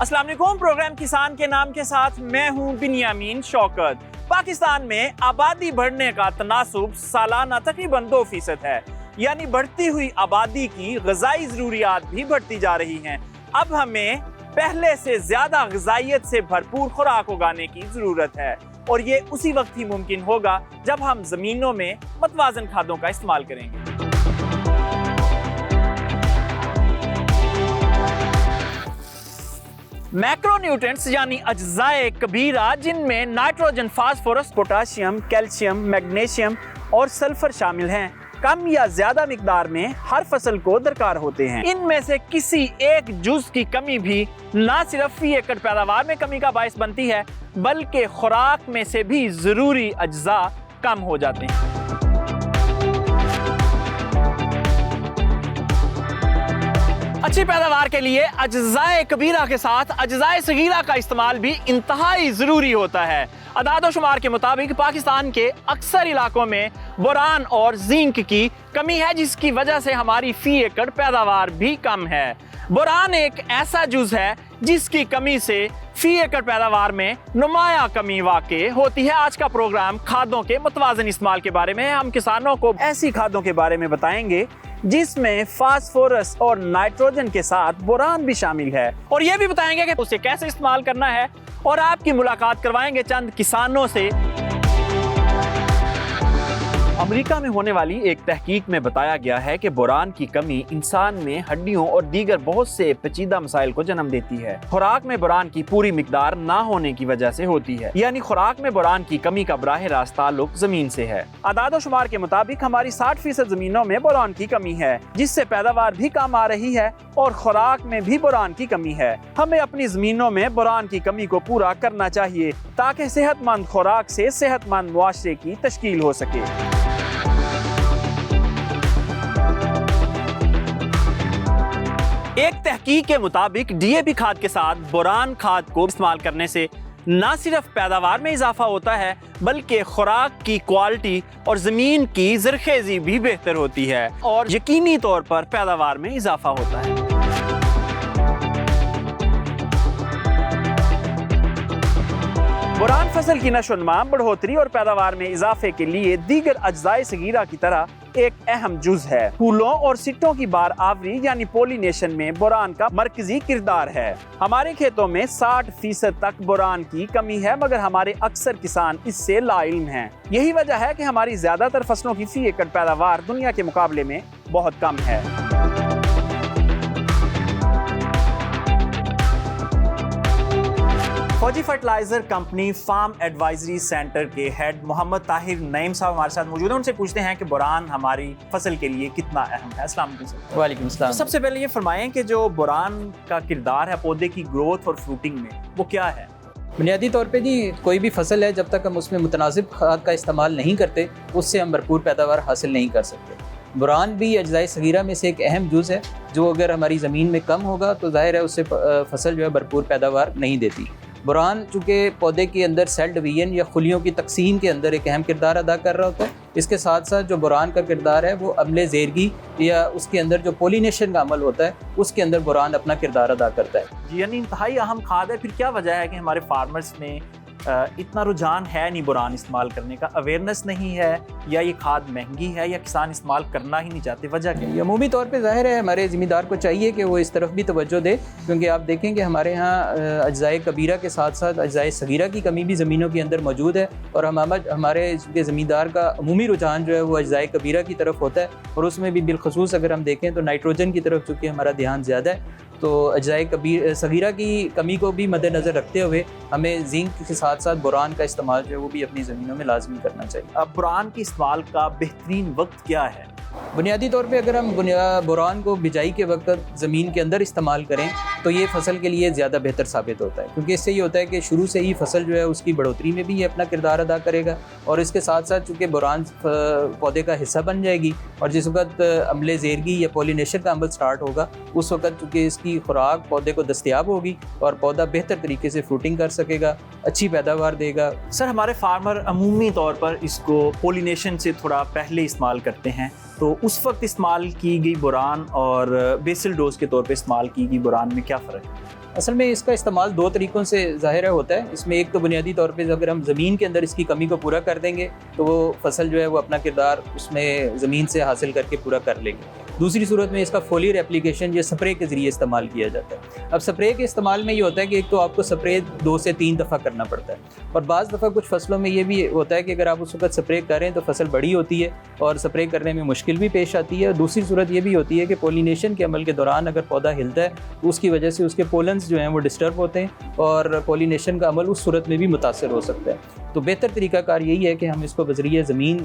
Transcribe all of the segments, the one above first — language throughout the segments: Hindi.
अस्सलाम वालेकुम। प्रोग्राम किसान के नाम के साथ मैं हूं बिनियामीन शौकत। पाकिस्तान में आबादी बढ़ने का तनासुब सालाना तकरीबन 2% है, यानी बढ़ती हुई आबादी की ग़िज़ाई ज़रूरियात भी बढ़ती जा रही हैं। अब हमें पहले से ज़्यादा ग़िज़ाइयत से भरपूर खुराक उगाने की ज़रूरत है, और ये उसी वक्त ही मुमकिन होगा जब हम ज़मीनों में मतवाज़न खादों का इस्तेमाल करेंगे। मैक्रोन्यूट्रिएंट्स यानी अज्जाए कबीरा, जिनमें nitrogen, phosphorus, potassium, calcium, magnesium और सल्फर शामिल हैं, कम या ज्यादा मिकदार में हर फसल को दरकार होते हैं। इनमें से किसी एक जुज़ की कमी भी न सिर्फ फी एकड़ पैदावार में कमी का बायस बनती है, बल्कि खुराक में से भी जरूरी अज्जा कम हो जाते हैं। अच्छी पैदावार के लिए अज्जाए कबीरा के साथ अज्जाए सगीरा का इस्तेमाल भी इंतहाई ज़रूरी होता है। अदाद शुमार के मुताबिक पाकिस्तान के अक्सर इलाकों में बोरान और जिंक की कमी है, जिसकी वजह से हमारी फी एकड़ पैदावार भी कम है। बोरान एक ऐसा जुज़ है जिसकी कमी से फी एकड़ पैदावार में नुमाया कमी वाक़ई होती है। आज का प्रोग्राम खादों के मुतवाज़न इस्तेमाल के बारे में है। हम किसानों को ऐसी खादों के बारे में बताएंगे जिसमें फास्फोरस और नाइट्रोजन के साथ बोरान भी शामिल है, और ये भी बताएंगे कि उसे कैसे इस्तेमाल करना है, और आपकी मुलाकात करवाएंगे चंद किसानों से। अमेरिका में होने वाली एक तहकीक में बताया गया है कि बोरान की कमी इंसान में हड्डियों और दीगर बहुत से पेचीदा मसाइल को जन्म देती है। खुराक में बोरान की पूरी मिकदार ना होने की वजह से होती है, यानी खुराक में बोरान की कमी का बराह रास्त ताल्लुक जमीन से है। आदाद शुमार के मुताबिक हमारी 60% जमीनों में बोरान की कमी है, जिससे पैदावार भी कम आ रही है और खुराक में भी बोरान की कमी है। हमें अपनी जमीनों में बोरान की कमी को पूरा करना चाहिए ताकि सेहतमंद खुराक से सेहतमंद मुआशरे की तश्कील हो सके। एक तहकीक के मुताबिक डीएपी खाद के साथ बोरान खाद को इस्तेमाल करने से न सिर्फ पैदावार में इजाफा होता है, बल्कि खुराक की क्वालिटी और ज़मीन की ज़रख़ेज़ी भी बेहतर होती है, और यकीनी तौर पर पैदावार में इजाफा होता है। बोरान फसल की नशोनुमा, बढ़ोतरी और पैदावार में इजाफे के लिए दीगर अज्जाए सगीरा की तरह एक अहम जुज़ है। फूलों और सिट्टों की बार आवरी यानी पोलिनेशन में बोरान का मरकजी किरदार है। हमारे खेतों में 60% तक बोरान की कमी है, मगर हमारे अक्सर किसान इससे लाइल्म हैं। यही वजह है कि हमारी ज्यादातर फसलों की फी एकड़ पैदावार दुनिया के मुकाबले में बहुत कम है। Fauji Fertilizer Company farm advisory centre के हेड मोहम्मद ताहिर नईम साहब हमारे साथ मौजूद हैं। उनसे पूछते हैं कि बोरान हमारी फसल के लिए कितना अहम है। अस्सलाम वालेकुम। वालेकुम सलाम। तो सबसे पहले ये फरमाएं कि जो बोरान का किरदार है पौधे की ग्रोथ और फ्रूटिंग में, वो क्या है? बुनियादी तौर पे जी, कोई भी फसल है जब तक हम उसमें मुतनासिब खाद का इस्तेमाल नहीं करते, उससे हम भरपूर पैदावार हासिल नहीं कर सकते। बोरान भी अज्जाए सगीरा में से एक अहम जुज़ है, जो अगर हमारी ज़मीन में कम होगा तो ज़ाहिर है उससे फसल जो है भरपूर पैदावार नहीं देती। बोरान चूँकि पौधे के अंदर सेल डिवीजन या खुलियों की तकसीम के अंदर एक अहम किरदार अदा कर रहा होता है। इसके साथ साथ जो बोरान का किरदार है वो अमले ज़ेरगी या उसके अंदर जो पोलिनेशन का अमल होता है, उसके अंदर बोरान अपना किरदार अदा करता है। यानी इंतहाई अहम खाद है। फिर क्या वजह है कि हमारे फार्मर्स में इतना रुझान है नहीं बोरान इस्तेमाल करने का? अवेयरनेस नहीं है, या ये खाद महंगी है, या किसान इस्तेमाल करना ही नहीं चाहते? वजह क्या है? अमूमी तौर पे ज़ाहिर है हमारे ज़िम्मेदार को चाहिए कि वो इस तरफ भी तवज्जो दे, क्योंकि आप देखें कि हमारे यहाँ अज्जाए कबीरा के साथ साथ अज्जाए सगीरा की कमी भी ज़मीनों के अंदर मौजूद है, और हमारे ज़मींदार का अमूमी रुझान जो है वो अज्जाए कबीरा की तरफ होता है, और उसमें भी बिलखसूस अगर हम देखें तो नाइट्रोजन की तरफ चूँकि हमारा ध्यान ज़्यादा है। तो अज्जाए सगीरा की कमी को भी मद्देनज़र रखते हुए हमें जिंक के साथ साथ बोरान का इस्तेमाल जो है वो भी अपनी ज़मीनों में लाजमी करना चाहिए। अब बोरान के इस्तेमाल का बेहतरीन वक्त क्या है? बुनियादी तौर पे अगर हम बोरान को बिजाई के वक्त ज़मीन के अंदर इस्तेमाल करें तो ये फसल के लिए ज़्यादा बेहतर साबित होता है, क्योंकि इससे ये होता है कि शुरू से ही फसल जो है उसकी बढ़ोतरी में भी ये अपना किरदार अदा करेगा, और इसके साथ साथ चूँकि बोरान पौधे का हिस्सा बन जाएगी, और जिस वक्त अमले ज़ेरगी या पोलिनेशन का अमल स्टार्ट होगा उस वक्त चूँकि इसकी खुराक पौधे को दस्तयाब होगी और पौधा बेहतर तरीके से फ्रूटिंग कर सकेगा, अच्छी पैदावार देगा। सर, हमारे फार्मर अमूमी तौर पर इसको पोलिनेशन से थोड़ा पहले इस्तेमाल करते हैं, तो उस वक्त इस्तेमाल की गई बोरान और बेसल डोज के तौर पे इस्तेमाल की गई बोरान में क्या फ़र्क है? असल में इसका इस्तेमाल दो तरीक़ों से ज़ाहिर होता है। इसमें एक तो बुनियादी तौर पे अगर हम ज़मीन के अंदर इसकी कमी को पूरा कर देंगे तो वो फसल जो है वो अपना किरदार उसमें ज़मीन से हासिल करके पूरा कर लेंगे। दूसरी सूरत में इसका फोलियर एप्लीकेशन या स्प्रे के ज़रिए इस्तेमाल किया जाता है। अब स्प्रे के इस्तेमाल में ये होता है कि एक तो आपको स्प्रे 2 से 3 दफ़ा करना पड़ता है, और बाज़ दफ़ा कुछ फसलों में ये भी होता है कि अगर आप उस वक्त स्प्रे करें तो फसल बड़ी होती है और स्प्रे करने में मुश्किल भी पेश आती है। और दूसरी सूरत ये भी होती है कि पोलिनेशन के अमल के दौरान अगर पौधा हिलता है तो उसकी वजह से उसके पोलन्स जो हैं वो डिस्टर्ब होते हैं और पोलिनेशन का अमल उस सूरत में भी मुतासर हो सकता है। तो बेहतर तरीक़ाकार यही है कि हम इसको बज़रिए ज़मीन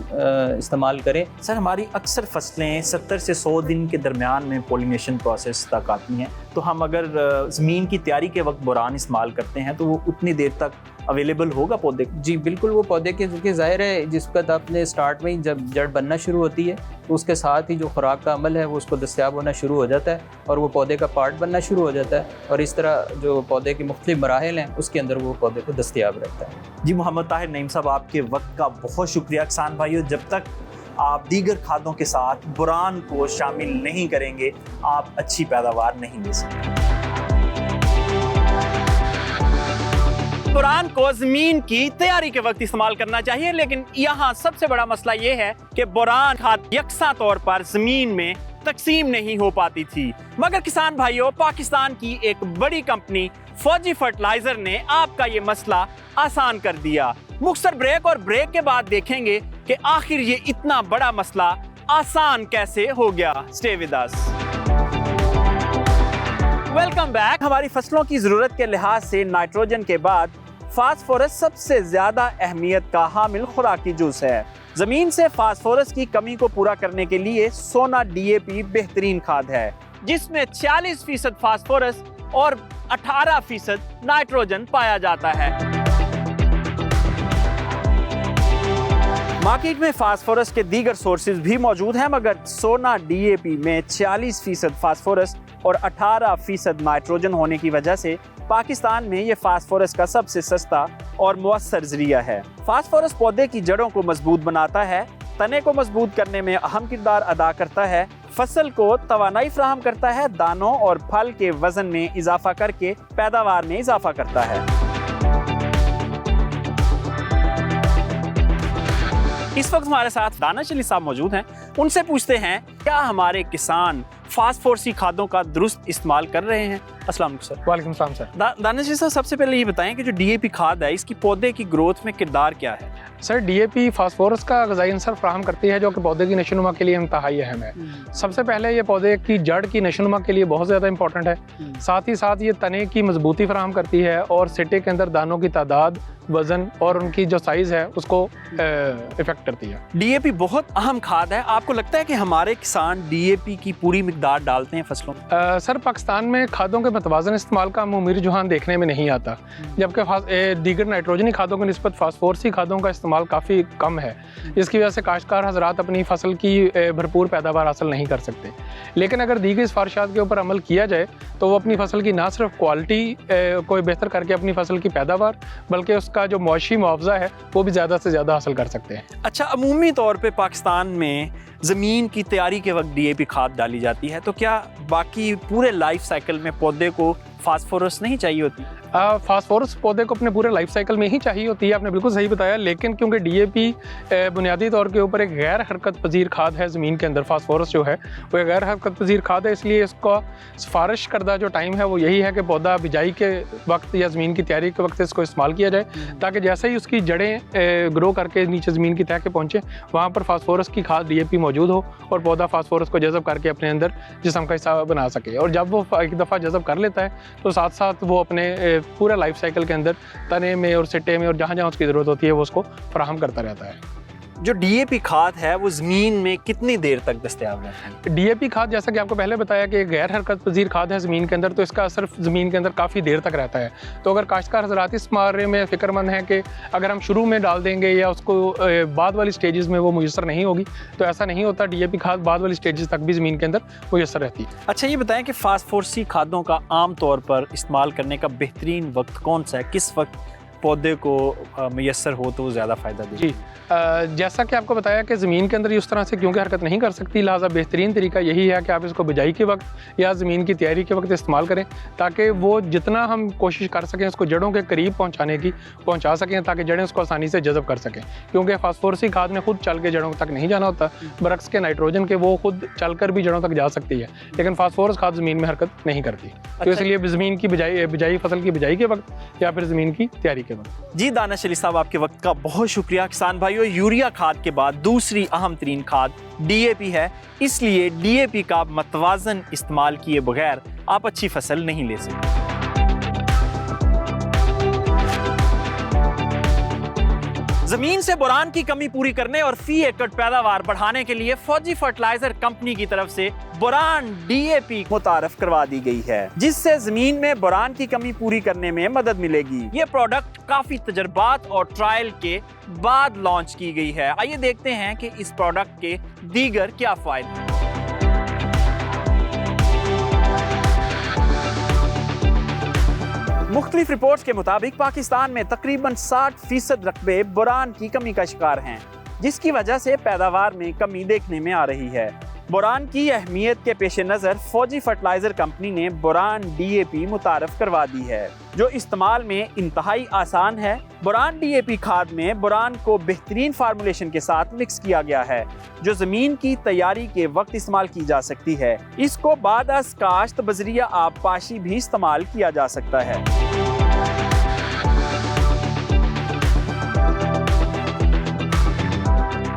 इस्तेमाल करें। सर, हमारी अक्सर फसलें 70 से 100 दिन के दरमियान में पोलिनेशन प्रोसेस तक आती हैं, तो हम अगर ज़मीन की तैयारी के वक्त बोरान इस्तेमाल करते हैं तो वो उतनी देर तक अवेलेबल होगा पौधे? जी बिल्कुल, वो पौधे के ज़ाहिर है जिस वक्त आपने स्टार्ट में जब जड़ बनना शुरू होती है तो उसके साथ ही जो खुराक का अमल है वो उसको दस्तयाब होना शुरू हो जाता है और वो पौधे का पार्ट बनना शुरू हो जाता है, और इस तरह जो पौधे के मुख्तलिफ मराहिल हैं उसके अंदर वो पौधे को दस्तयाब रहता है। जी मोहम्मद ताहिर नईम साहब, आपके वक्त का बहुत शुक्रिया। किसान भाइयों, जब तक आप दीगर खादों के साथ बोरान को शामिल नहीं करेंगे आप अच्छी पैदावार नहीं ले सकते। बोरान को जमीन की तैयारी के वक्त इस्तेमाल करना चाहिए, लेकिन यहाँ सबसे बड़ा मसला ये है कि बोरान खाद यकसा तौर पर जमीन में तकसीम नहीं हो पाती थी। मगर किसान भाइयों, पाकिस्तान की एक बड़ी कंपनी फौजी फर्टिलाइजर ने आपका ये मसला आसान कर दिया। मुख्तसर ब्रेक, और ब्रेक के बाद देखेंगे कि आखिर ये इतना बड़ा मसला आसान कैसे हो गया। Stay with us. Welcome back. हमारी फसलों की जरूरत के लिहाज से नाइट्रोजन के बाद फास्फोरस सबसे ज्यादा अहमियत का हामिल खुराकी जुज़ है। जमीन से फास्फोरस की कमी को पूरा करने के लिए सोना DAP बेहतरीन खाद है, जिसमें 40% फास्फोरस और 18% नाइट्रोजन पाया जाता है। मार्केट में फास्फोरस के दीगर सोर्सेज भी मौजूद हैं, मगर सोना DAP में 40% फास्फोरस और 18% नाइट्रोजन होने की वजह से पाकिस्तान में ये फास्फोरस का सबसे सस्ता और मुअस्सर जरिया है। फास्फोरस पौधे की जड़ों को मजबूत बनाता है, तने को मजबूत करने में अहम किरदार अदा करता है, फसल को तवानाई फराहम करता है, दानों और फल के वजन में इजाफा करके पैदावार में इजाफा करता है। इस वक्त हमारे साथ दानिश अली साहब मौजूद हैं। उनसे पूछते हैं क्या हमारे किसान फास्फोरसी खादों का दुरुस्त इस्तेमाल कर रहे हैं। अस्सलाम वालेकुम सर। वालेकुम सलाम सर। दानिश जी सर, सबसे पहले ये बताएं कि जो DAP खाद है इसकी पौधे की ग्रोथ में किरदार क्या है? सर, DAP फास्फोरस का ग़िज़ाई अंसर फराहम करती है जो कि पौधे की नशोनुमा के लिए इंतहाई अहम है। सबसे पहले ये पौधे की जड़ की नशोनुमा के लिए बहुत ज़्यादा इंपॉर्टेंट है। साथ ही साथ ये तने की मजबूती फराहम करती है और सिटे के अंदर दानों की तादाद, वजन और उनकी जो साइज़ है उसको इफेक्ट करती है। DAP बहुत अहम खाद है। आपको लगता है कि हमारे किसान DAP की पूरी मिकदार डालते हैं फसलों में? सर, पाकिस्तान में खादों के मतवाजन इस्तेमाल का मुमीर रुझान देखने में नहीं आता, जबकि दीगर नाइट्रोजनी खादों की निस्बत फास्फोरसी खादों का इस्तेमाल काफ़ी कम है। इसकी वजह से काश्तकार हजरात अपनी फसल की भरपूर पैदावार हासिल नहीं कर सकते। लेकिन अगर दीगर सिफारिशात के ऊपर अमल किया जाए तो वो अपनी फसल की ना सिर्फ क्वालिटी को बेहतर करके अपनी फसल की पैदावार बल्कि उसका जो मुआशी मुआवजा है वो भी ज़्यादा से ज़्यादा हासिल कर सकते हैं। अच्छा, अमूमी तौर पे पाकिस्तान में ज़मीन की तैयारी के वक्त DAP खाद डाली जाती है, तो क्या बाकी पूरे लाइफ साइकिल में पौधे को फास्फोरस नहीं चाहिए होती? फास्फोरस पौधे को अपने पूरे लाइफ साइकिल में ही चाहिए होती है, आपने बिल्कुल सही बताया। लेकिन क्योंकि DAP बुनियादी तौर के ऊपर एक गैर हरकत पजीर खाद है, ज़मीन के अंदर फास्फोरस जो है वो एक गैर हरकत पजीर खाद है, इसलिए इसका सिफारिश करदा जो टाइम है वो यही है कि पौधा बिजाई के वक्त या ज़मीन की तैयारी के वक्त इसको इस्तेमाल किया जाए, ताकि जैसे ही उसकी जड़ें ग्रो करके नीचे ज़मीन की तह के पहुँचे वहाँ पर फास्फोरस की खाद DAP मौजूद हो और पौधा फास्फोरस को जज़ब करके अपने अंदर जिस्म का हिस्सा बना सके। और जब वो एक दफ़ा जज़ब कर लेता है तो साथ साथ वो अपने पूरे लाइफ साइकिल के अंदर तने में और सिट्टे में और जहाँ जहाँ उसकी ज़रूरत होती है वो उसको फराहम करता रहता है। जो DAP खाद है वो ज़मीन में कितनी देर तक दस्तयाब रहती है? DAP खाद जैसा कि आपको पहले बताया कि गैर हरकत पजीर खाद है ज़मीन के अंदर, तो इसका असर ज़मीन के अंदर काफ़ी देर तक रहता है। तो अगर काश्तकार हज़रात इस बारे में फ़िक्रमंद है कि अगर हम शुरू में डाल देंगे या उसको बाद वाली स्टेजेस में वो मुयसर नहीं होगी, तो ऐसा नहीं होता। DAP खाद बाद वाली स्टेजेस तक भी ज़मीन के अंदर मुयसर रहती है। अच्छा, ये बताएं कि फास्फोरसी खादों का आम तौर पर इस्तेमाल करने का बेहतरीन वक्त कौन सा है? किस वक्त पौधे को मैसर हो तो ज़्यादा फ़ायदा दे? जी, जैसा कि आपको बताया कि ज़मीन के अंदर ये उस तरह से क्योंकि हरकत नहीं कर सकती, लिहाजा बेहतरीन तरीका यही है कि आप इसको बिजाई के वक्त या ज़मीन की तैयारी के वक्त इस्तेमाल करें, ताकि वो जितना हम कोशिश कर सकें उसको जड़ों के करीब पहुँचा सकें, ताकि जड़ें उसको आसानी से जज़ब कर सकें। क्योंकि फास्फोरस खाद ने खुद चल के जड़ों तक नहीं जाना होता, बरक्स के नाइट्रोजन के वो खुद चल कर भी जड़ों तक जा सकती है, लेकिन फास्फोरस खाद ज़मीन में हरकत नहीं करती। तो इसलिए ज़मीन की बिजाई फसल की बिजाई के वक्त या फिर ज़मीन की तैयारी के वक्त। जी दानिश अली साहब, आपके वक्त का बहुत शुक्रिया। किसान भाइयों, यूरिया खाद के बाद दूसरी अहम तरीन खाद DAP है, इसलिए DAP का मतवाजन इस्तेमाल किए बगैर आप अच्छी फसल नहीं ले सकते। जमीन से बोरान की कमी पूरी करने और फी एकड़ पैदावार बढ़ाने के लिए फौजी फर्टिलाइजर कंपनी की तरफ से बोरान DAP मुतारफ करवा दी गई है, जिससे जमीन में बोरान की कमी पूरी करने में मदद मिलेगी। ये प्रोडक्ट काफी तजर्बात और ट्रायल के बाद लॉन्च की गई है। आइए देखते हैं कि इस प्रोडक्ट के दीगर क्या फायदे हैं। मुख्तलिफ रिपोर्ट्स के मुताबिक पाकिस्तान में तकरीबन 60% रकबे बोरान की कमी का शिकार हैं, जिसकी वजह से पैदावार में कमी देखने में आ रही है। बोरान की अहमियत के पेश नज़र फौजी फर्टिलाइजर कंपनी ने बोरान DAP मुतारफ करवा दी है, जो इस्तेमाल में इंतहाई आसान है। बोरान DAP खाद में बोरान को बेहतरीन फार्मूलेशन के साथ मिक्स किया गया है, जो ज़मीन की तैयारी के वक्त इस्तेमाल की जा सकती है। इसको बाद अज़ काश्त बजरिया आब पाशी भी इस्तेमाल किया जा सकता है।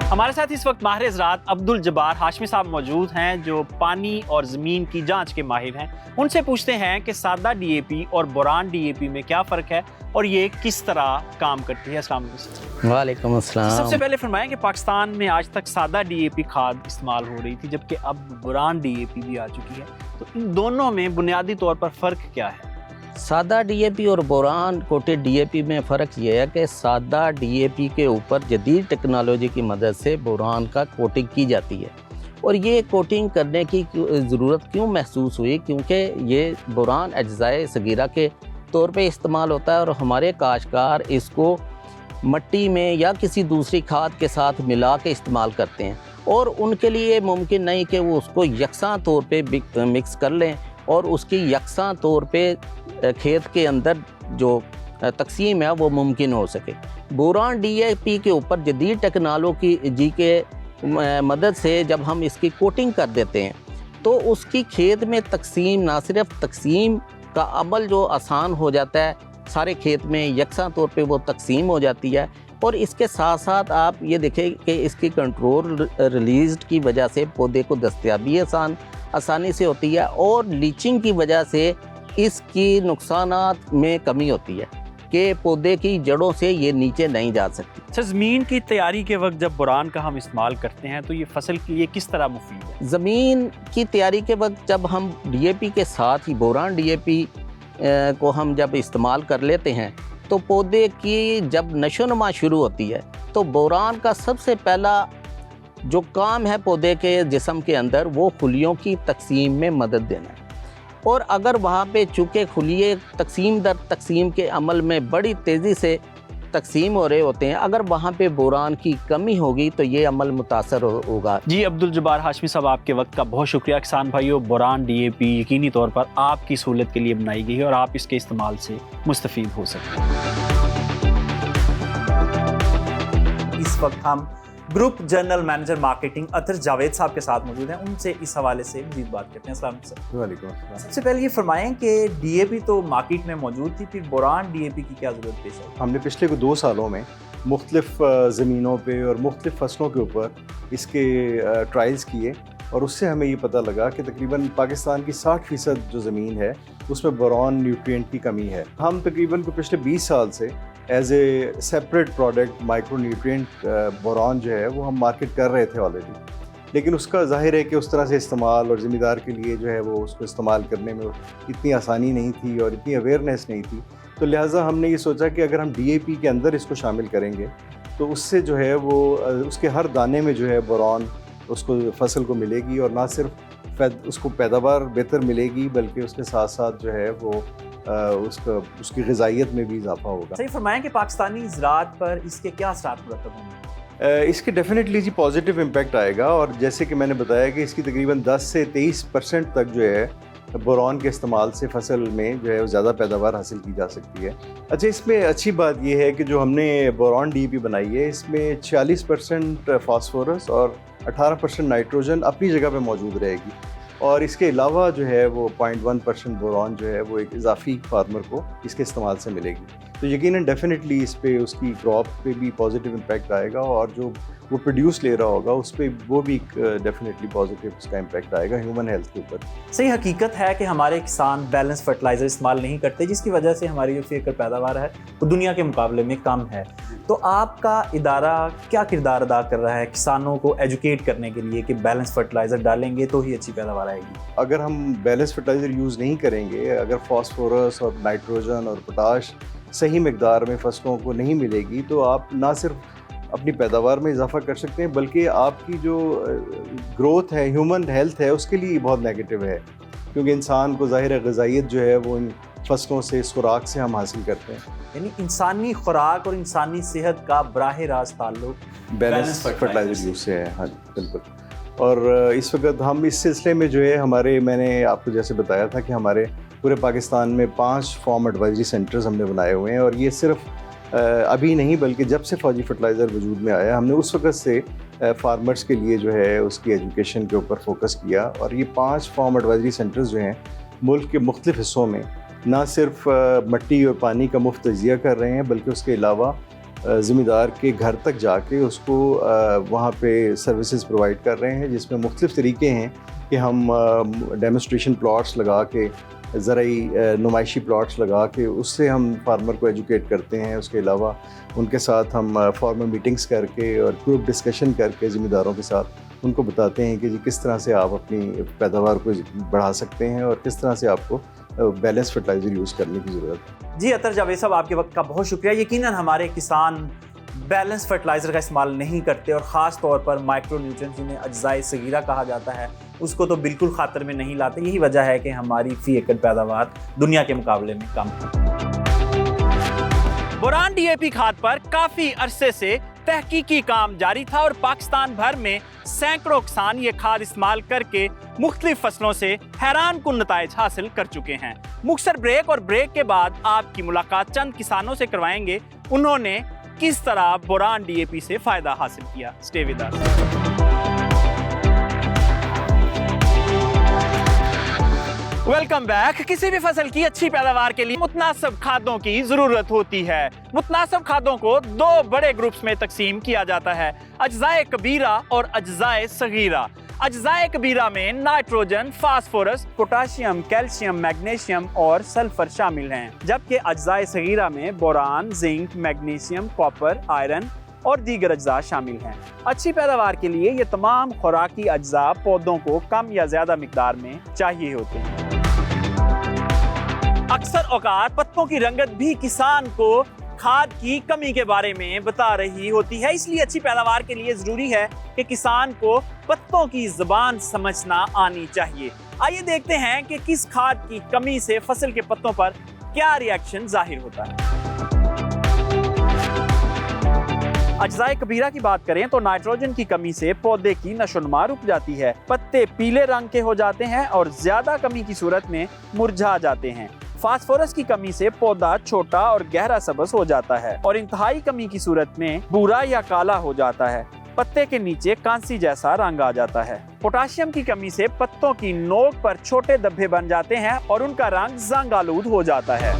हमारे साथ इस वक्त माहिर ज़राअत अब्दुल जब्बार हाशमी साहब मौजूद हैं, जो पानी और ज़मीन की जांच के माहिर हैं। उनसे पूछते हैं कि सादा DAP और बोरान DAP में क्या फ़र्क है और ये किस तरह काम करती है। अस्सलाम वालेकुम। वालेकुम अस्सलाम। सबसे पहले फरमाएं कि पाकिस्तान में आज तक सादा DAP खाद इस्तेमाल हो रही थी, जबकि अब बोरान DAP भी आ चुकी है, तो इन दोनों में बुनियादी तौर पर फ़र्क क्या है? सादा DAP और बोरान कोटेड DAP में फ़र्क ये है कि सादा DAP के ऊपर जदीद टेक्नोलॉजी की मदद से बोरान का कोटिंग की जाती है। और ये कोटिंग करने की ज़रूरत क्यों महसूस हुई? क्योंकि ये बोरान अज्जाए सगीरा के तौर पे इस्तेमाल होता है और हमारे काश्तकार इसको मट्टी में या किसी दूसरी खाद के साथ मिला के इस्तेमाल करते हैं, और उनके लिए मुमकिन नहीं कि वो उसको यकसां तौर पे मिक्स कर लें और उसकी यकसां तौर पे खेत के अंदर जो तकसीम है वो मुमकिन हो सके। बोरान DAP के ऊपर जदीद टेक्नोलॉजी के मदद से जब हम इसकी कोटिंग कर देते हैं तो उसकी खेत में तकसीम, ना सिर्फ तकसीम का अमल जो आसान हो जाता है, सारे खेत में यकसां तौर पे वो तकसीम हो जाती है। और इसके साथ साथ आप ये देखें कि इसकी कंट्रोल रिलीज की वजह से पौधे को दस्तयाबी आसानी से होती है, और लीचिंग की वजह से इसकी नुकसानात में कमी होती है कि पौधे की जड़ों से ये नीचे नहीं जा सकती। अच्छा, ज़मीन की तैयारी के वक्त जब बोरान का हम इस्तेमाल करते हैं तो ये फसल के लिए किस तरह मुफीद है? ज़मीन की तैयारी के वक्त जब हम DAP के साथ ही बोरान DAP को हम जब इस्तेमाल कर लेते हैं तो पौधे की जब नशोनुमा शुरू होती है तो बोरान का सबसे पहला जो काम है पौधे के जिस्म के अंदर वो खुलियों की तकसीम में मदद देना है। और अगर वहाँ पे चूँकि खुलिये तकसीम दर तकसीम के अमल में बड़ी तेज़ी से तकसीम हो रहे होते हैं, अगर वहाँ पे बोरान की कमी होगी तो ये अमल मुतासर होगा। जी अब्दुल जब्बार हाशमी साहब, आपके वक्त का बहुत शुक्रिया। किसान भाइयों, बोरान DAP यकीनी तौर पर आपकी सहूलत के लिए बनाई गई है और आप इसके इस्तेमाल से मुस्तफ़ीद हो सकते हैं। इस वक्त हम ग्रुप जनरल मैनेजर मार्केटिंग अतर जावेद साहब के साथ मौजूद हैं, उनसे इस हवाले से मज़ीद बात करते हैं। अस्सलाम वालेकुम। वालेकुम अस्सलाम। सबसे पहले ये फरमाएं कि DAP तो मार्केट में मौजूद थी, फिर बोरान DAP की क्या ज़रूरत पेश आई? हमने पिछले 2 सालों में मुख्तलिफ ज़मीनों पे और मुख्तलिफ फसलों के ऊपर इसके ट्रायल्स किए, और उससे हमें ये पता लगा कि तकरीबन पाकिस्तान की 60% जो ज़मीन है उसमें बोरान न्यूट्रिएंट की कमी है। हम तकरीबन पिछले 20 साल से as a separate product micro nutrient boron जो है वो हम मार्केट कर रहे थे ऑलरेडी, लेकिन उसका ज़ाहिर है कि उस तरह से इस्तेमाल और ज़िम्मेदार के लिए जो है वो उसको इस्तेमाल करने में इतनी आसानी नहीं थी और इतनी अवेयरनेस नहीं थी। तो लिहाजा हमने ये सोचा कि अगर हम DAP के अंदर इसको शामिल करेंगे तो उससे जो है वो उसके हर दाने में जो है बोरान उसको फसल को मिलेगी, और ना सिर्फ उसको पैदावार बेहतर मिलेगी, बल्कि उसके साथ साथ जो है वो उसकी ग़िज़ाइयत में भी इजाफा होगा। सही फरमाएं कि पाकिस्तानी ज़राअत पर इसके क्या असरात मुरतब होंगे? इसके डेफिनेटली जी पॉजिटिव इम्पैक्ट आएगा, और जैसे कि मैंने बताया कि इसकी तकरीबन 10 से 23% तक जो है बोरान के इस्तेमाल से फसल में जो है वो ज़्यादा पैदावार हासिल की जा सकती है। अच्छा, इसमें अच्छी बात यह है कि जो हमने बोरान DAP बनाई है, इसमें 46% फास्फोरस और 18% नाइट्रोजन अपनी जगह पे मौजूद रहेगी, और इसके अलावा जो है वो 0.1% बोरान जो है वो एक इजाफी फार्मर को इसके इस्तेमाल से मिलेगी। तो यकीनन डेफिनेटली इस पे उसकी क्रॉप पे भी पॉजिटिव इम्पैक्ट आएगा, और जो वो प्रोड्यूस ले रहा होगा उस पर वो भी डेफिनेटली पॉजिटिव उसका इम्पैक्ट आएगा ह्यूमन हेल्थ के ऊपर। सही हकीकत है कि हमारे किसान बैलेंस फर्टिलाइज़र इस्तेमाल नहीं करते, जिसकी वजह से हमारी जो फ़ी एकड़ पैदावार है वो दुनिया के मुकाबले में कम है। तो आपका इदारा क्या किरदार अदा कर रहा है किसानों को एजुकेट करने के लिए कि बैलेंस फर्टिलाइज़र डालेंगे तो ही अच्छी पैदावार आएगी? अगर हम बैलेंस फर्टिलाइज़र यूज़ नहीं करेंगे, अगर फास्फोरस और नाइट्रोजन और पोटाश सही मकदार में फसलों को नहीं मिलेगी, तो आप ना सिर्फ अपनी पैदावार में इजाफा कर सकते हैं, बल्कि आपकी जो ग्रोथ है, ह्यूमन हेल्थ है, उसके लिए बहुत नेगेटिव है, क्योंकि इंसान को ज़ाहिर है ग़िज़ाइयत जो है वो इन फसलों से, इस खुराक से हम हासिल करते हैं। यानी इंसानी खुराक और इंसानी सेहत का बराह रास्त ताल्लुक बैलेंस फर्टिलाइज़र यूज़ से है। हाँ जी, बिल्कुल। और इस वक्त हम इस सिलसिले में जो है मैंने आपको जैसे बताया था कि हमारे पूरे पाकिस्तान में 5 फार्म एडवाइजरी सेंटर्स हमने बनाए हुए हैं, और ये सिर्फ अभी नहीं बल्कि जब से फौजी फर्टिलाइज़र वजूद में आया, हमने उस वक्त से फार्मर्स के लिए जो है उसकी एजुकेशन के ऊपर फोकस किया। और ये 5 फार्म एडवाइजरी सेंटर्स जो हैं मुल्क के मुख्तलिफ हिस्सों में ना सिर्फ मिट्टी और पानी का मुफ्त तजिया कर रहे हैं, बल्कि उसके अलावा ज़मींदार के घर तक जाके उसको वहाँ पे सर्विसेज प्रोवाइड कर रहे हैं, जिसमें मुख्तलिफ तरीके हैं कि हम डेमोस्ट्रेशन प्लॉट्स लगा के, ज़राई नुमाइशी प्लॉट्स लगा के उससे हम फार्मर को एजुकेट करते हैं। उसके अलावा उनके साथ हम फार्मर मीटिंग्स करके और ग्रुप डिस्कशन करके ज़मींदारों के साथ उनको बताते हैं कि जी किस तरह से आप अपनी पैदावार को बढ़ा सकते हैं और किस तरह से आपको बैलेंस फर्टिलाइज़र यूज़ करने की ज़रूरत है। जी अतर जावेद साहब, आपके वक्त का बहुत शुक्रिया। यकीनन हमारे किसान बैलेंस फर्टिलाइज़र का इस्तेमाल नहीं करते, और ख़ास तौर पर माइक्रो न्यूट्रिएंट्स जिन्हें अज्जाए सगीरा कहा जाता है उसको तो बिल्कुल खातर में नहीं लाते। यही वजह है कि हमारी फ़ी एकड़ पैदावार दुनिया के मुकाबले में कम है। बोरान DAP खाद पर काफ़ी अरसे से तहकीकी काम जारी था, और पाकिस्तान भर में सैकड़ों किसान ये खाद इस्तेमाल करके मुख्तलिफ फसलों से हैरान कुन नताइज हासिल कर चुके हैं। मुख्तसर ब्रेक, और ब्रेक के बाद आपकी मुलाकात चंद किसानों से करवाएंगे, उन्होंने किस तरह बोरान DAP से फ़ायदा हासिल किया। Stay with us. Welcome back. किसी भी फसल की अच्छी पैदावार के लिए मुतनासिब खादों की जरूरत होती है। मुतनासिब खादों को 2 बड़े ग्रुप्स में तकसीम किया जाता है, अज्जाए कबीरा और अज्जाए सगीरा। अज्जाए कबीरा में nitrogen, phosphorus, potassium, calcium, magnesium और सल्फर शामिल हैं, जबकि अज्जाए सगीरा में boron, zinc, magnesium, copper, iron और दीगर अज्जा शामिल हैं। अच्छी पैदावार के लिए ये तमाम खुराकी अज्जा पौधों को कम या ज्यादा मिकदार में चाहिए होते हैं। अक्सर औकात पत्तों की रंगत भी किसान को खाद की कमी के बारे में बता रही होती है, इसलिए अच्छी पैदावार के लिए जरूरी है कि किसान को पत्तों की जुबान समझना आनी चाहिए। आइए देखते हैं कि किस खाद की कमी से फसल के पत्तों पर क्या रिएक्शन जाहिर होता है। अज्जाए कबीरा की बात करें तो नाइट्रोजन की कमी से पौधे की नशोनुमा रुक जाती है, पत्ते पीले रंग के हो जाते हैं और ज्यादा कमी की सूरत में मुरझा जाते हैं। फास्फोरस की कमी से पौधा छोटा और गहरा सब्ज हो जाता है, और इंतहाई कमी की सूरत में भूरा या काला हो जाता है, पत्ते के नीचे कांसी जैसा रंग आ जाता है। पोटाशियम की कमी से पत्तों की नोक पर छोटे धब्बे बन जाते हैं और उनका रंग जंग आलूद हो जाता है।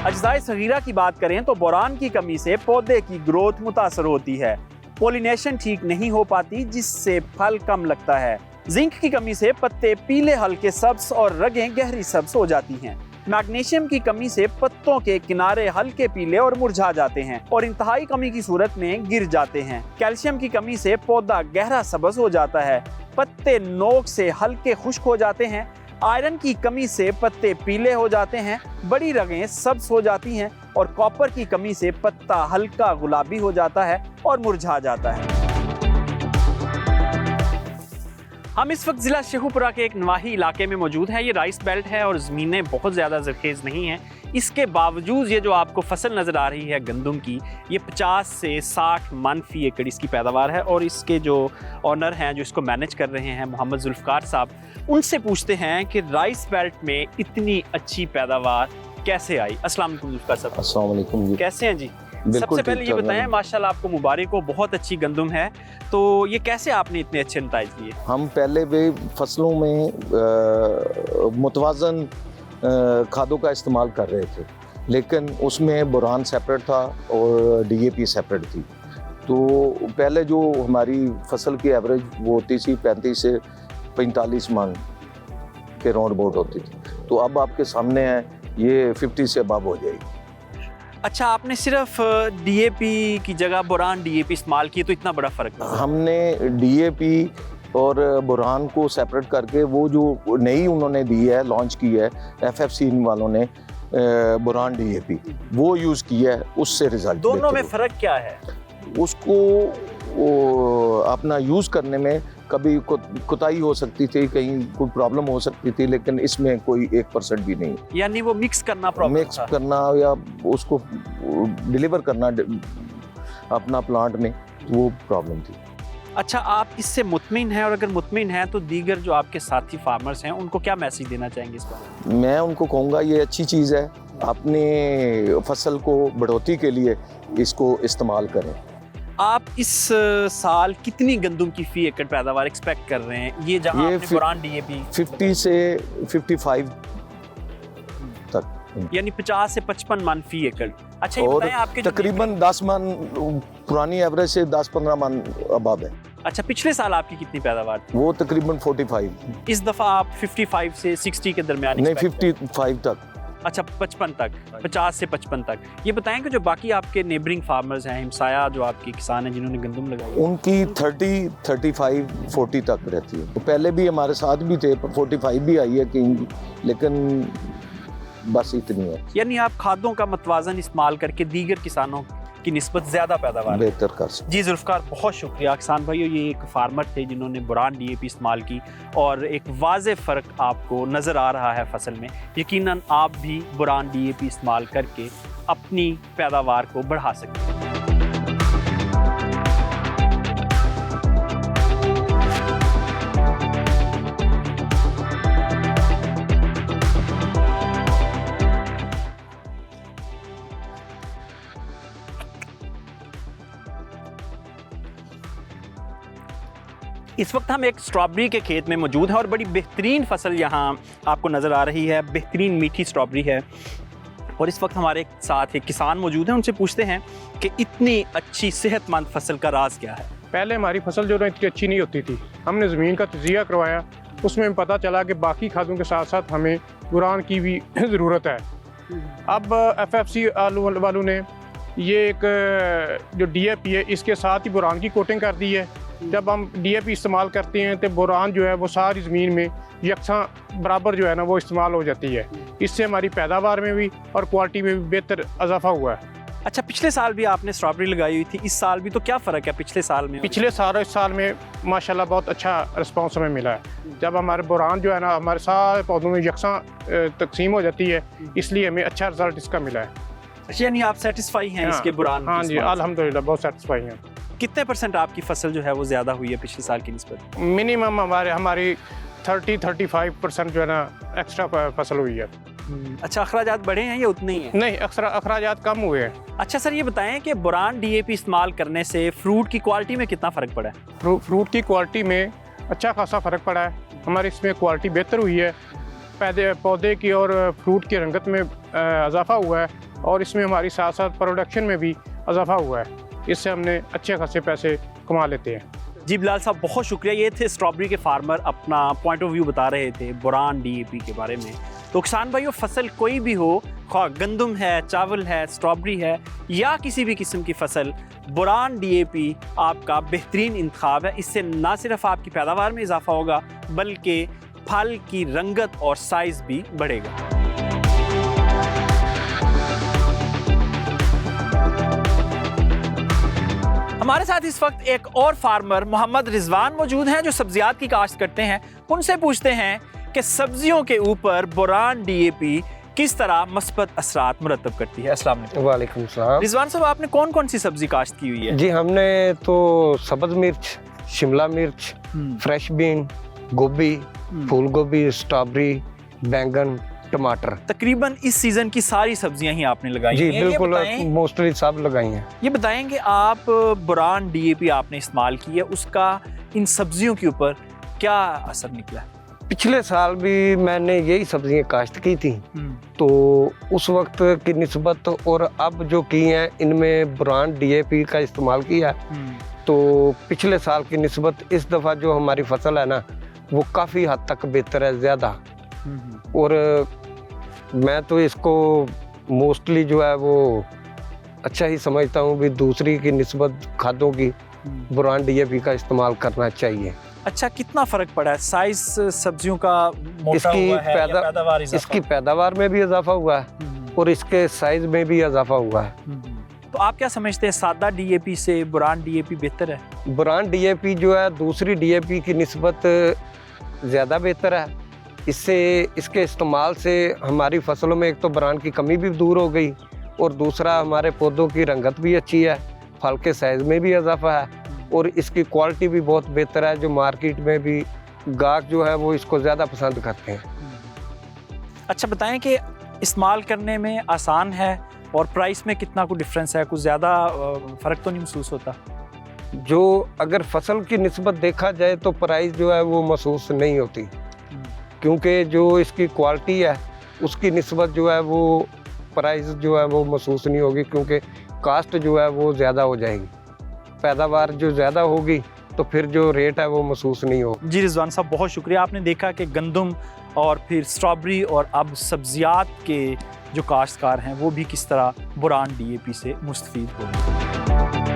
अज्जाए सगीरा की बात करें तो बोरान की कमी से पौधे की ग्रोथ मुतासर होती है, पोलिनेशन ठीक नहीं हो पाती, जिससे फल कम लगता है। जिंक की कमी से पत्ते पीले हल्के सब्ज और रगें गहरी सब्ज हो जाती हैं। मैग्नीशियम की कमी से पत्तों के किनारे हल्के पीले और मुरझा जाते हैं और इंतहाई कमी की सूरत में गिर जाते हैं। कैल्शियम की कमी से पौधा गहरा सब्ज हो जाता है, पत्ते नोक से हल्के खुश्क हो जाते हैं। आयरन की कमी से पत्ते पीले हो जाते हैं, बड़ी रगें सब्ज हो जाती हैं, और कॉपर की कमी से पत्ता हल्का गुलाबी हो जाता है और मुरझा जाता है। हम इस वक्त ज़िला शेखुपुरा के एक नवाही इलाके में मौजूद हैं। ये राइस बेल्ट है और ज़मीनें बहुत ज़्यादा ज़रखेज़ नहीं हैं। इसके बावजूद ये जो आपको फसल नज़र आ रही है गंदम की, ये 50 से 60 मन फी एकड़ इसकी पैदावार है। और इसके जो ऑनर हैं, जो इसको मैनेज कर रहे हैं, मोहम्मद जुल्फ़कार साहब, उनसे पूछते हैं कि राइस बेल्ट में इतनी अच्छी पैदावार कैसे आई। अस्सलाम वालेकुम जुल्फ़कार साहब। अस्सलाम वालेकुम जी। कैसे हैं जी? बिल्कुल सबसे पहले ये ठीक ठाक बताएं, है। माशाल्लाह आपको मुबारक हो, बहुत अच्छी गंदम है, तो ये कैसे आपने इतने अच्छे नताइज लिए? हम पहले भी फसलों में मुतवाज़न खादों का इस्तेमाल कर रहे थे, लेकिन उसमें बुरान सेपरेट था और डीएपी सेपरेट थी। तो पहले जो हमारी फसल की एवरेज वो होती थी 35 से 45 मन के राउंड अबाउट होती थी, तो अब आपके सामने है ये 50 से अबव हो जाएगी। अच्छा, आपने सिर्फ डीएपी की जगह बुरान डीएपी इस्तेमाल की, तो इतना बड़ा फ़र्क था? हमने डीएपी और बुरहान को सेपरेट करके वो जो नई उन्होंने दी है, लॉन्च की है एफएफसी वालों ने, बुरहान डीएपी वो यूज़ किया है, उससे रिजल्ट दोनों में फ़र्क क्या है? उसको वो अपना यूज़ करने में कभी कोताही हो सकती थी, कहीं कोई प्रॉब्लम हो सकती थी, लेकिन इसमें कोई 1% भी नहीं। यानी वो मिक्स करना प्रॉब्लम मिक्स था? करना या उसको डिलीवर करना अपना प्लांट में, वो प्रॉब्लम थी। अच्छा, आप इससे मुतमिन हैं? और अगर मुतमिन हैं तो दीगर जो आपके साथी फार्मर्स हैं उनको क्या मैसेज देना चाहेंगे इस बारे में? मैं उनको कहूँगा ये अच्छी चीज़ है, अपने फसल को बढ़ोतरी के लिए इसको इस्तेमाल करें। आप इस साल कितनी गंदम की फी एकड़ पैदावार एक्सपेक्ट कर रहे हैं, ये जहां ये आपने बुरान डीएपी 50 से 55 तक, यानी 50 से 55 मन फी एकड़? अच्छा, ये और बताएं आपके जो तकरीबन 10 मन पुरानी एवरेज से 10-15 मन अबाव है। अच्छा, पिछले साल आपकी कितनी पैदावार थी? वो तकरीबन 45, इस दफ़ा आप 55 से 60 के दरमियान नहीं expect करें? 55 तक। अच्छा, 55 तक, 50 से 55 तक। ये बताएं कि जो बाकी आपके नेबरिंग फार्मर्स हैं, हमसाया जो आपके किसान हैं जिन्होंने गंदम लगाई, उनकी 30, 35, 40 तक रहती है। तो पहले भी हमारे साथ भी थे, 45 भी आई है कहीं, लेकिन बस इतनी है। यानी आप खादों का मतवाजन इस्तेमाल करके दीगर किसानों की निस्बत ज़्यादा पैदावार बेहतर कर सकते। जी जुल्फ़कार, बहुत शुक्रिया। किसान भाइयों, ये एक फार्मर थे जिन्होंने बुरान डीएपी इस्तेमाल की और एक वाज़े फ़र्क आपको नज़र आ रहा है फसल में। यकीनन आप भी बुरान डीएपी इस्तेमाल करके अपनी पैदावार को बढ़ा सकते हैं। इस वक्त हम एक स्ट्रॉबेरी के खेत में मौजूद हैं और बड़ी बेहतरीन फसल यहाँ आपको नज़र आ रही है। बेहतरीन मीठी स्ट्रॉबेरी है और इस वक्त हमारे साथ एक किसान मौजूद हैं। उनसे पूछते हैं कि इतनी अच्छी सेहतमंद फसल का राज क्या है। पहले हमारी फसल जो है इतनी अच्छी नहीं होती थी। हमने ज़मीन का तजिया करवाया, उसमें हमें पता चला कि बाकी खादों के साथ साथ हमें बुरान की भी ज़रूरत है। अब एफएफसी वालों ने ये एक जो डीएपी है, इसके साथ ही बुरान की कोटिंग कर दी है। जब हम डीएपी इस्तेमाल करते हैं तो बुरान जो है वो सारी ज़मीन में यकसा बराबर जो है ना वो इस्तेमाल हो जाती है। इससे हमारी पैदावार में भी और क्वालिटी में भी बेहतर इजाफा हुआ है। अच्छा, पिछले साल भी आपने स्ट्रॉबेरी लगाई हुई थी, इस साल भी, तो क्या फ़र्क है पिछले साल में? पिछले साल और इस साल में माशाल्लाह बहुत अच्छा रिस्पांस हमें मिला है। जब हमारे बुरान जो है ना हमारे सारे पौधों में यकसा तकसीम हो जाती है, इसलिए हमें अच्छा रिजल्ट इसका मिला है। यानी आप सेटिस्फाई हैं इसके बुरान? हाँ जी, अल्हम्दुलिल्लाह बहुत सेटिस्फाई हैं। कितने % आपकी फसल जो है वो ज़्यादा हुई है पिछले साल की निस्बत? मिनिमम हमारी 30-35% जो है ना एक्स्ट्रा फसल हुई है। अच्छा, अखराजात बढ़े हैं या उतने ही हैं? नहीं, अखराजात कम हुए हैं। अच्छा सर, ये बताएं कि बुरान डीएपी इस्तेमाल करने से फ्रूट की क्वालिटी में कितना फ़र्क पड़ा है? फ्रूट की क्वालिटी में अच्छा खासा फ़र्क पड़ा है। हमारी इसमें क्वालिटी बेहतर हुई है, पौधे की और फ्रूट की रंगत में इजाफा हुआ है और इसमें हमारी साथ साथ प्रोडक्शन में भी इजाफा हुआ है। इससे हमने अच्छे खासे पैसे कमा लेते हैं। जी बिलाल साहब, बहुत शुक्रिया। ये थे स्ट्रॉबेरी के फार्मर, अपना पॉइंट ऑफ व्यू बता रहे थे बुरान डीएपी के बारे में। तो किसान भाइयों, फसल कोई भी हो, खा गंदम है, चावल है, स्ट्रॉबेरी है या किसी भी किस्म की फसल, बुरान डीएपी आपका बेहतरीन इंतखाब है। इससे ना सिर्फ आपकी पैदावार में इजाफा होगा बल्कि फल की रंगत और साइज़ भी बढ़ेगा। हमारे साथ इस वक्त एक और फार्मर मोहम्मद रिजवान मौजूद हैं जो सब्जियात की काश्त करते हैं। उनसे पूछते हैं कि सब्जियों के ऊपर बोरान डीएपी किस तरह मस्बत असरात मुरतब करती है। अस्सलाम वालेकुम। वालेकुम सलाम। रिजवान साहब, आपने कौन कौन सी सब्जी काश्त की हुई है? जी, हमने तो सब्ज मिर्च, शिमला मिर्च, फ्रेश बीन, गोभी, फूल गोभी, स्ट्रॉबेरी, बैंगन, टमाटर। तकरीबन इस सीजन की सारी सब्जियां ही आपने लगाई जी हैं। बिल्कुल, ये बताएं, मोस्टली सब लगाई हैं। ये बताएंगे आप बोरान डीएपी आपने इस्तेमाल की है, उसका इन सब्जियों के ऊपर क्या असर निकला? पिछले साल भी मैंने यही सब्जियां काश्त की थी, तो उस वक्त की निस्बत और अब जो की हैं इनमें बोरान डीएपी का इस्तेमाल किया, तो पिछले साल की निस्बत इस दफ़ा जो हमारी फसल है ना वो काफ़ी हद तक बेहतर है, ज़्यादा। और मैं तो इसको मोस्टली जो है वो अच्छा ही समझता हूँ भी दूसरी की निस्बत खादों की बोरान डीएपी का इस्तेमाल करना चाहिए। अच्छा, कितना फर्क पड़ा है? साइज सब्जियों का मोटा इसकी हुआ है या पैदावार इजाफा? इसकी पैदावार में भी इजाफा हुआ है और इसके साइज में भी इजाफा हुआ है। तो आप क्या समझते हैं, सादा डीएपी से बोरान डीएपी बेहतर है? बोरान डीएपी जो है दूसरी डीएपी की निस्बत ज़्यादा बेहतर है। इससे इसके इस्तेमाल से हमारी फसलों में एक तो बोरान की कमी भी दूर हो गई और दूसरा हमारे पौधों की रंगत भी अच्छी है, फल के साइज में भी इजाफा है और इसकी क्वालिटी भी बहुत बेहतर है, जो मार्केट में भी गाहक जो है वो इसको ज़्यादा पसंद करते हैं। अच्छा, बताएं कि इस्तेमाल करने में आसान है और प्राइस में कितना कुछ डिफरेंस है? कुछ ज़्यादा फ़र्क तो नहीं महसूस होता? जो अगर फसल की निस्बत देखा जाए तो प्राइस जो है वो महसूस नहीं होती, क्योंकि जो इसकी क्वालिटी है उसकी निस्बत जो है वो प्राइस जो है वो महसूस नहीं होगी, क्योंकि कास्ट जो है वो ज़्यादा हो जाएगी। पैदावार जो ज़्यादा होगी तो फिर जो रेट है वो महसूस नहीं होगा। जी रिजवान साहब, बहुत शुक्रिया। आपने देखा कि गंदम और फिर स्ट्रॉबेरी और अब सब्जियात के जो काश्तकार हैं वो भी किस तरह बोरान डीएपी से मुस्तफीद हो गए।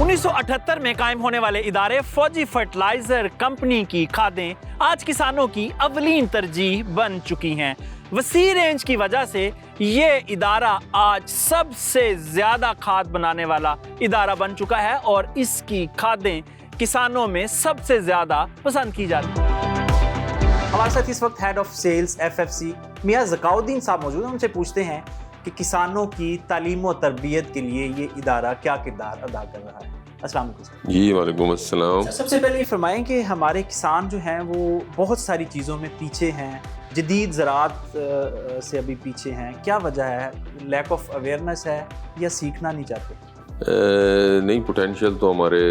1978 में कायम होने वाले इदारे फौजी फर्टिलाइजर कंपनी की खादें आज किसानों की अवलीन तरजीह बन चुकी हैं। वसी रेंज की वजह से ये इदारा आज सबसे ज्यादा खाद बनाने वाला इदारा बन चुका है और इसकी खादें किसानों में सबसे ज्यादा पसंद की जाती हैं। हमारे साथ इस वक्त हेड ऑफ सेल्स एफएफसी मियां ज़काउद्दीन साहब मौजूद हैं। उनसे पूछते हैं कि किसानों की तालीम और तरबियत के लिए ये इदारा क्या किरदार अदा कर रहा है। अस्सलाम वालेकुम। जी वालेकुम अस्सलाम। सबसे पहले ये फरमाएं कि हमारे किसान जो हैं वो बहुत सारी चीज़ों में पीछे हैं, जदीद ज़राअत से अभी पीछे हैं, क्या वजह है? लैक ऑफ अवेयरनेस है या सीखना नहीं चाहते? नहीं, पोटेंशियल तो हमारे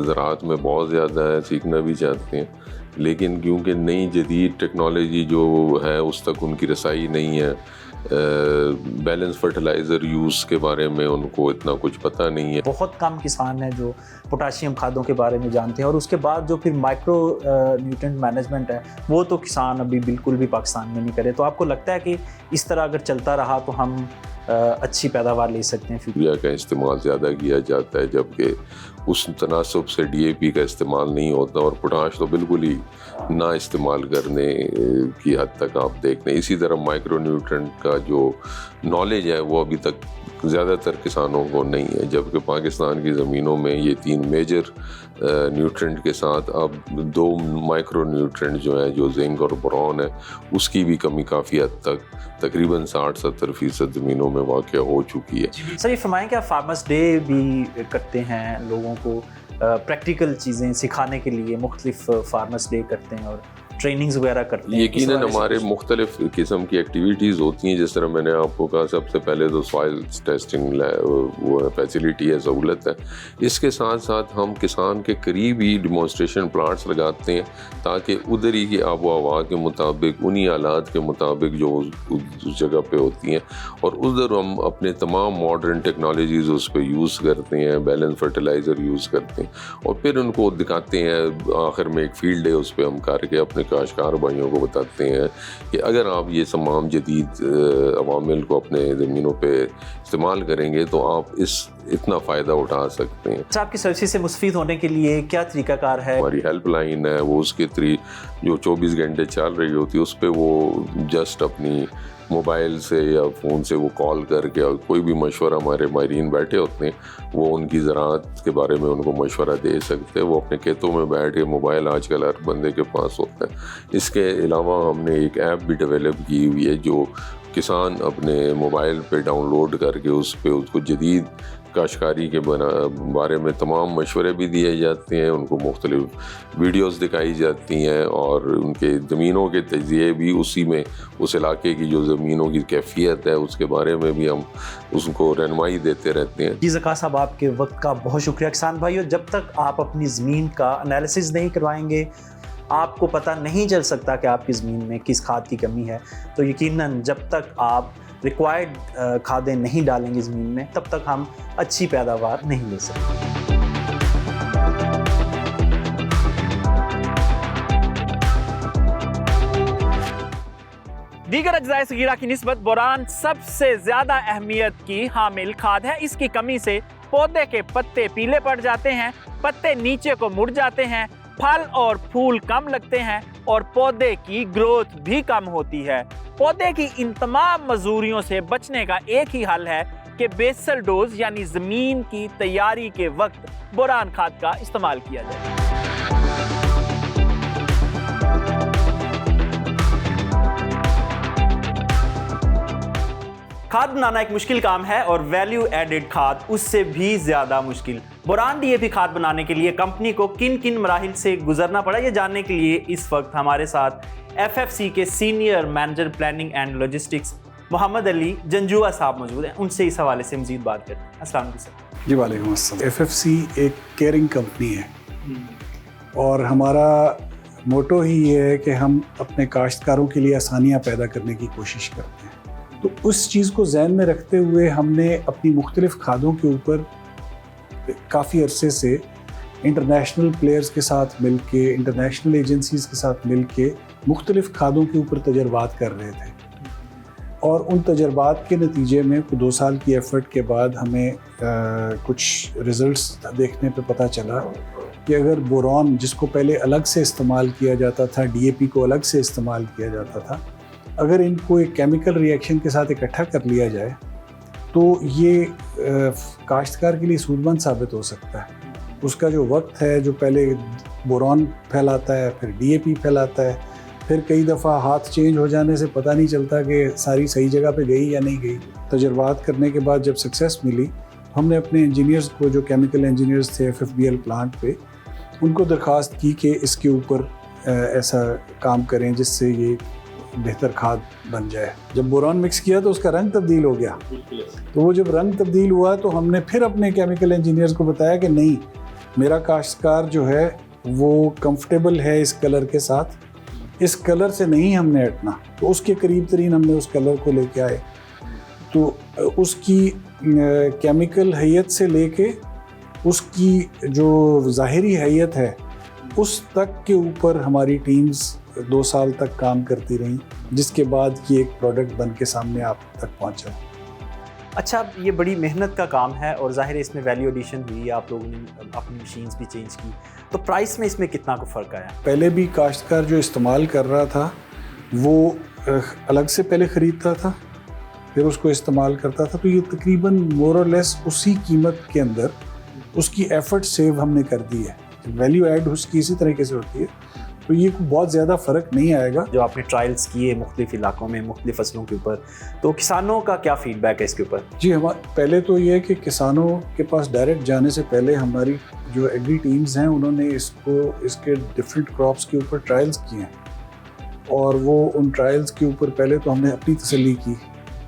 ज़राअत में बहुत ज़्यादा है, सीखना भी चाहते हैं, लेकिन क्योंकि नई जदीद टेक्नोलॉजी जो है उस तक उनकी रसाई नहीं है। बैलेंस फर्टिलाइज़र यूज़ के बारे में उनको इतना कुछ पता नहीं है। बहुत कम किसान हैं जो पोटाशियम खादों के बारे में जानते हैं और उसके बाद जो फिर माइक्रो न्यूट्रिएंट मैनेजमेंट है वो तो किसान अभी बिल्कुल भी पाकिस्तान में नहीं करे। तो आपको लगता है कि इस तरह अगर चलता रहा तो हम अच्छी पैदावार ले सकते हैं? यूरिया का इस्तेमाल ज़्यादा किया जाता है जबकि उस तनासब से डीएपी का इस्तेमाल नहीं होता और पोटाश तो बिल्कुल ही ना इस्तेमाल करने की हद तक आप देख लें। इसी तरह माइक्रो न्यूट्रिएंट का जो नॉलेज है वो अभी तक ज़्यादातर किसानों को नहीं है, जबकि पाकिस्तान की ज़मीनों में ये 3 मेजर न्यूट्रिएंट के साथ अब 2 माइक्रो न्यूट्रिएंट जो है, जो जिंक और बोरॉन है, उसकी भी कमी काफ़ी हद तक तकरीबन 60-70% ज़मीनों में वाक़या हो चुकी है। सर, ये फरमाएं कि आप फार्मर्स डे भी करते हैं, लोगों को प्रैक्टिकल चीज़ें सिखाने के लिए मुख्तलिफ फार्मर्स डे करते हैं और ट्रेनिंग्स वगैरह करते हैं? यकीनन हमारे मुख्तलिफ किस्म की एक्टिविटीज़ होती हैं। जिस तरह मैंने आपको कहा, सबसे पहले तो सॉइल टेस्टिंग वो फैसिलिटी है, सहूलत है। इसके साथ साथ हम किसान के करीब ही डिमॉन्स्ट्रेशन प्लांट्स लगाते हैं ताकि उधर ही की आबो हवा के मुताबिक, उन्हीं हालात के मुताबिक जो उस जगह पे होती हैं, और उधर हम अपने तमाम मॉडर्न टेक्नोलॉजीज़ उस पर यूज़ करते हैं, बैलेंस फर्टिलाइज़र यूज़ करते हैं और फिर उनको दिखाते हैं। आखिर में एक फील्ड है, उस पर हम करके अपने काश्तकार भाइयों को बताते हैं कि अगर आप ये तमाम जदीद अवामिल को अपने ज़मीनों पे इस्तेमाल करेंगे तो आप इस इतना फ़ायदा उठा सकते हैं। अच्छा, आपकी सर्विस से मुस्तफ़ीद होने के लिए क्या तरीकाकार है? हमारी हेल्पलाइन है, वो उसके जो 24 घंटे चल रही होती है, उस पर वो जस्ट अपनी मोबाइल से या फ़ोन से वो कॉल करके, और कोई भी मशवरा, हमारे माहिरीन बैठे होते हैं, वो उनकी ज़राअत के बारे में उनको मशवरा दे सकते हैं। वो अपने खेतों में बैठ के, मोबाइल आजकल हर बंदे के पास होता है। इसके अलावा हमने एक ऐप भी डेवलप की हुई है जो किसान अपने मोबाइल पे डाउनलोड करके उस पर उसको जदीद काश्तकारी के बारे में तमाम मशवरे भी दिए जाते हैं, उनको मुख्तलिफ वीडियोस दिखाई जाती हैं, और उनके ज़मीनों के तजिए भी उसी में, उस इलाके की जो ज़मीनों की कैफियत है उसके बारे में भी हम उसको रहनुमाई देते रहते हैं। जी ज़का साहब, आपके वक्त का बहुत शुक्रिया। किसान भाइयों, जब तक आप अपनी ज़मीन का एनालिसिस नहीं करवाएंगे, आपको पता नहीं चल सकता कि आपकी ज़मीन में किस खाद की कमी है। तो यकीनन जब तक आप रिक्वायर्ड खादें नहीं डालेंगे ज़मीन में, तब तक हम अच्छी पैदावार नहीं ले सकते। दीगर अज्जाए सगीरा की निस्बत बोरान सबसे ज़्यादा अहमियत की हामिल खाद है। इसकी कमी से पौधे के पत्ते पीले पड़ जाते हैं, पत्ते नीचे को मुड़ जाते हैं, फल और फूल कम लगते हैं और पौधे की ग्रोथ भी कम होती है। पौधे की इन तमाम मजूरियों से बचने का एक ही हल है कि बेसल डोज यानी ज़मीन की तैयारी के वक्त बोरान खाद का इस्तेमाल किया जाए। खाद बनाना एक मुश्किल काम है और वैल्यू एडेड खाद उससे भी ज़्यादा मुश्किल। बोरान डीएपी खाद बनाने के लिए कंपनी को किन किन मराहिल से गुजरना पड़ा, ये जानने के लिए इस वक्त हमारे साथ FFC के senior manager planning and logistics Mohammad Ali Janjua sahab मौजूद हैं। उनसे इस हवाले से मज़ीद बात करते हैं। अस्सलाम वालेकुम सर। जी वालेकुम अस्सलाम। FFC एक केयरिंग कंपनी है और हमारा मोटो ही ये है कि हम अपने काश्तकारों के लिए आसानियाँ पैदा करने की कोशिश करते हैं। तो उस चीज़ को ज़हन में रखते हुए हमने अपनी मुख्तलिफ़ खादों के ऊपर काफ़ी अरसे से इंटरनेशनल प्लेयर्स के साथ मिल के, इंटरनेशनल एजेंसीज़ के साथ मिल के मुख्तलिफ़ खादों के ऊपर तजर्बात कर रहे थे। और उन तजर्बात के नतीजे में 2 साल की एफ़र्ट के बाद हमें कुछ रिज़ल्ट्स देखने पे पता चला कि अगर बोरॉन, जिसको पहले अलग से इस्तेमाल किया जाता था, DAP को अलग से इस्तेमाल किया जाता था, अगर इनको एक केमिकल रिएक्शन के साथ इकट्ठा कर लिया जाए तो ये काश्तकार के लिए सूदमंद साबित हो सकता है। उसका जो वक्त है, जो पहले बोरॉन फैलाता है, फिर DAP फैलाता है, फिर कई दफ़ा हाथ चेंज हो जाने से पता नहीं चलता कि सारी सही जगह पे गई या नहीं गई। तजर्बात करने के बाद जब सक्सेस मिली, हमने अपने इंजीनियर्स को, जो केमिकल इंजीनियर्स थे FFBL प्लांट पे, उनको दरख्वास्त की कि इसके ऊपर ऐसा काम करें जिससे ये बेहतर खाद बन जाए। जब बोरॉन मिक्स किया तो उसका रंग तब्दील हो गया। तो वो जब रंग तब्दील हुआ तो हमने फिर अपने केमिकल इंजीनियर्स को बताया कि नहीं, मेरा काश्तकार जो है वो कंफर्टेबल है इस कलर के साथ, इस कलर से नहीं हमने हटना। तो उसके करीब तरीन हमने उस कलर को लेके आए। तो उसकी केमिकल हैयत से लेके उसकी जो ज़ाहिरी हैयत है उस तक के ऊपर हमारी टीम्स 2 साल तक काम करती रहीं, जिसके बाद ये एक प्रोडक्ट बन के सामने आप तक पहुंचा। अच्छा, ये बड़ी मेहनत का काम है और ज़ाहिर है इसमें वैल्यू एडिशन हुई, आप लोगों ने अपनी मशीन्स भी चेंज की, तो प्राइस में इसमें कितना को फ़र्क आया? पहले भी काश्तकार जो इस्तेमाल कर रहा था वो अलग से पहले ख़रीदता था, फिर उसको इस्तेमाल करता था, तो ये तकरीबन मोर और लेस उसी कीमत के अंदर उसकी एफ़र्ट सेव हमने कर दी है। वैल्यू ऐड उसकी इसी तरीके से होती है, तो ये बहुत ज़्यादा फ़र्क नहीं आएगा। जो आपने ट्रायल्स किए मुख्तलिफ़ इलाकों में, मुख्तलिफ़ फसलों के ऊपर, तो किसानों का क्या फ़ीडबैक है इसके ऊपर? जी, पहले तो ये है कि किसानों के पास डायरेक्ट जाने से पहले हमारी जो एग्री टीम्स हैं उन्होंने इसके डिफरेंट क्रॉप्स के ऊपर ट्रायल्स किए हैं, और वो उन ट्रायल्स के ऊपर पहले तो हमने अपनी तसल्ली की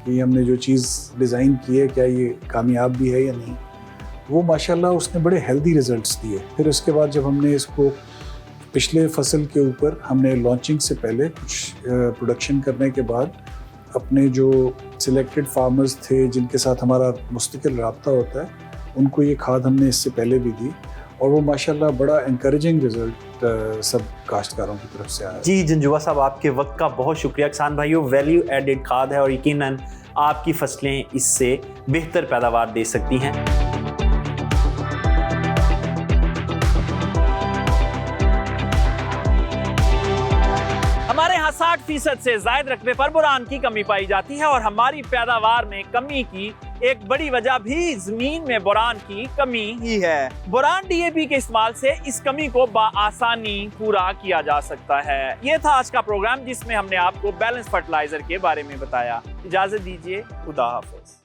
कि हमने जो चीज़ डिज़ाइन की है क्या ये कामयाब भी है या नहीं। वो माशाल्लाह उसने बड़े हेल्दी रिज़ल्ट्स दिए। फिर उसके बाद जब हमने इसको पिछले फसल के ऊपर हमने लॉन्चिंग से पहले कुछ प्रोडक्शन करने के बाद अपने जो सिलेक्टेड फार्मर्स थे जिनके साथ हमारा मुस्तकिल रब्ता होता है, उनको ये खाद हमने इससे पहले भी दी, और वो माशाल्लाह बड़ा इंकरेजिंग रिज़ल्ट सब काश्तकारों की तरफ से आया। जी जंजुआ साहब, आपके वक्त का बहुत शुक्रिया। किसान भाइयों, वैल्यू एडेड खाद है और यकीनन आपकी फसलें इससे बेहतर पैदावार दे सकती हैं। 60% से ज्यादा रकबे पर बोरान की कमी पाई जाती है और हमारी पैदावार में कमी की एक बड़ी वजह भी जमीन में बोरान की कमी ही है। बोरान डीएपी के इस्तेमाल से इस कमी को बआसानी पूरा किया जा सकता है। ये था आज का प्रोग्राम जिसमें हमने आपको बैलेंस फर्टिलाइजर के बारे में बताया। इजाजत दीजिए, खुदा हाफिज।